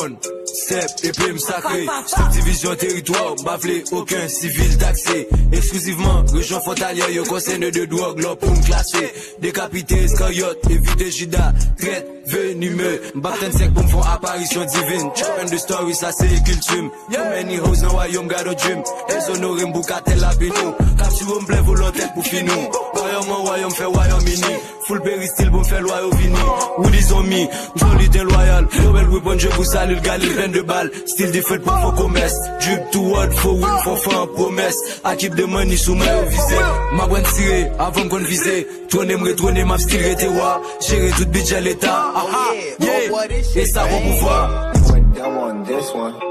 weapon. Step, épée sacré, subdivision territoire, baflé, aucun civil d'accès. Exclusivement, région frontalière, yo concerne de drogue, là pour me classer. Décapité, escariote, éviter Judas, traite, venimeux. Baptême sec pour me faire apparition divine. Chopin de story, ça c'est culture. Yo many hoes dans royaume, garde au gym. Exonore m'boukatel la pinou. Capture m'blé volontaire pour finir. Royaume en royaume, fait royaume mini. Full péristyle pour me faire loyau vini. Ou disons mi, joli d'un loyal. Nobel weapon, je vous salue le galil, 22 balles. Style de fête pour vos commerces. Drip to word, for win, for fan, promesse. Akip de money sous ma visée. Ma bonne tirée, avant qu'on visée. Tourner, m'retourner, m'a style rétéroir. Gérer tout budget à l'état. Ah ah, yeah. Et ça va pouvoir. Went down on this one.